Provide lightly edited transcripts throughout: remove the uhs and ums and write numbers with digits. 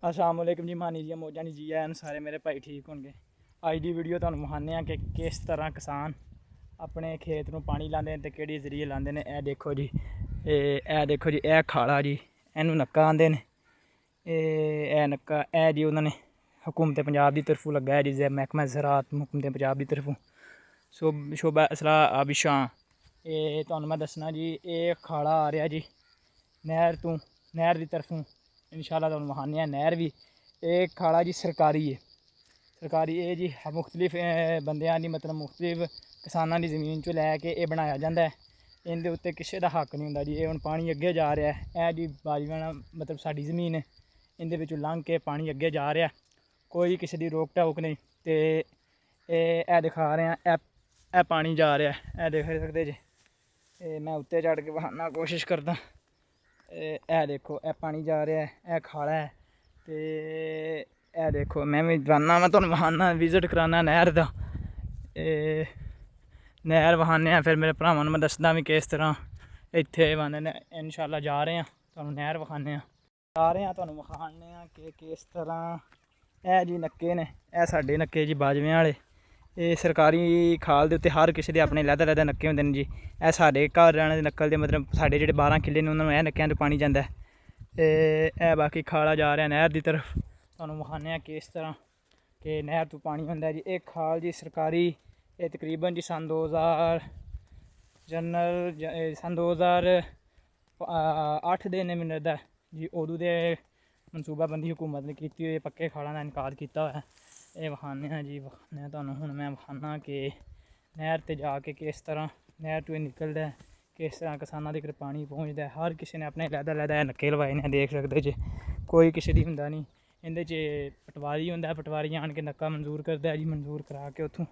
अस्सलाम वालेकुम जी, मानी जी मौजा नहीं जी ऐन सारे मेरे भाई ठीक होंगे। अज की वीडियो तुहानूं विखाने कि किस तरह किसान अपने खेत में पानी लाते हैं तो किहड़े जरिए लाते हैं। यह देखो जी, देखो जी, यह खाला जी, इनू नक्का आंदे ने। यह नक्का है जी, उन्होंने हुकूमत पंजाब की तरफों लगा है जी, महकमा ज़राअत हुकूमत पंजाब की तरफों शोभा असला आबिशां। ये तुहानूं मैं दसना जी, ये खाला आ रहा जी नहर की तरफों। इंशाअल्लाह तुहानूं विखाने हैं नहर भी। ये खाला जी सरकारी है, सरकारी ये जी मुख्तलिफ बंदियां दी मतलब मुख्तलिफ किसानां की ज़मीन चों लैके ये बनाया जाता है। इहदे उत्ते किसी का हक नहीं हुंदा जी। ये हुण पानी अगे जा रहा है, जी बाजवाना मतलब साडी ज़मीन है, इहदे विचों लंघ के पानी अगे जा रहा, कोई किसी की रोक टोक नहीं। तो यह दिखा रहे हैं, यह पानी जा रहा है, देख सकते जी। मैं उत्ते चढ़ के विखाना कोशिश करदा। यह देखो, यह पानी जा रहा है, यह खाला है। तो यह देखो, मैं भी जाना, मैं तुहानूं विखाना, विजिट कराना नहर का। नहर विखाने, फिर मेरे भरावां नूं मैं दसदा भी किस तरह इत्थे बंदे इंशाअल्लाह जा रहे हैं। तुहानूं नहर विखाने जा रहे हैं, तुहानूं विखाने कि किस तरह। यह जी नक्के ने, यह साडे नक्के जी बाजवें वाले। ये सरकारी खाल के उत्ते हर किसी के अपने लैदा नक्के होंदे ने जी। यह साढ़े घर आने नक्कल मतलब साढ़े जेह्ड़े 12 किले ने उन्होंने नक्कियां तो पानी जाता है। यह बाकी खाला जा रहा नहर की तरफ। तुहानूं विखाने किस तरह कि नहर तो पानी होंदा जी। एक खाल जी सरकारी, ये तकरीबन जी सन 2008 दे ने मैनूं लगदा जी, उदों दे मनसूबाबंदी हुकूमत ने की हुई, पक्के खालों का इनकार किया हुआ है। ये विखाने जी, विखाने तुहानूं हुण मैं विखाना कि नहर ते जाके किस तरह नहर तो निकलदा है, किस तरह किसानां तक पानी पहुँचता है। हर किसी ने अपने लैदा नक्के लवाए ने, देख सकते जी। कोई किसी दी हुंदा नहीं। इहदे च पटवारी हुंदा है, पटवारी आन के नक्का मंजूर करदा है जी। मंजूर करा के उत्थों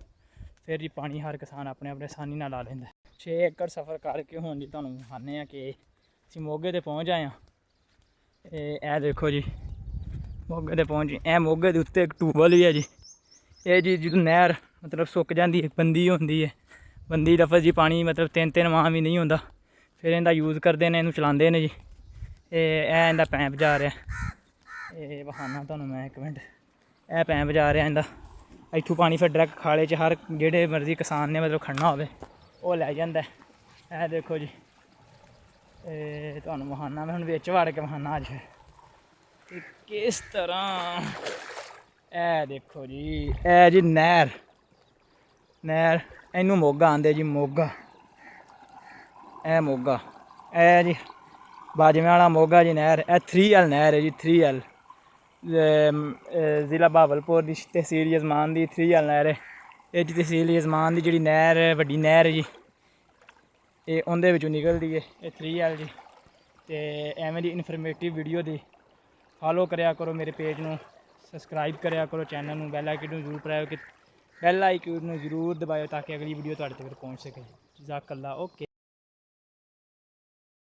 फिर जी पानी हर किसान अपने अपने आसानी नाल ला लैंदा है। 6 एकड़ सफ़र करके हुण जी तुहानूं विखाने कि असीं मोगे ते पहुँच आए हां। यह देखो जी, मोगे ते पहुँच, यह मोगे के उत्ते एक ट्यूबवैल भी है जी। ये जी जो नहर मतलब सुक जाती है, बंदी होंदी है, बंदी लफज जी, पानी मतलब 3-3 माह भी नहीं होंदा, फिर इनका यूज़ करते हैं, इनू चलाते हैं जी। ये इंदा पैंप जा रहा है, ये विखाना तुहानूं मैं एक मिनट। यह पैंप जा रहा इंदा, इत्थों पानी फिर डायरैक्ट खाले च हर जेह्ड़े मर्जी किसान ने मतलब खड़ना होवे वो लै जांदा है। यह देखो जी, तुहानूं विखाना मैं हुण विच वड़ के विखाना अज किस तरह। यह देखो जी, यह जी नहर, नहर इनू मोगा आंदे जी, मोगा। यह मोगा, यह जी बाजवें वाला मोगा जी नहर। यह 3L नहर है जी, 3L ज़िला बहावलपुर की तहसील यजमान की 3L नहर है। ये जी तहसील यजमान की जी नहर वड्डी नहर है जी, ये उहदे विचों निकलती है, ये 3L जी। तो एवें दी इनफॉर्मेटिव वीडियो दी फॉलो करया करो, मेरे पेज नूं सबसक्राइब करया करो, चैनल नूं बैल आइकन जरूर दबाओ कि बैल आइकन जरूर दबाओ ताकि अगली वीडियो तुहाडे तक पहुँच सके। जज़ाकल्लाह, ओके।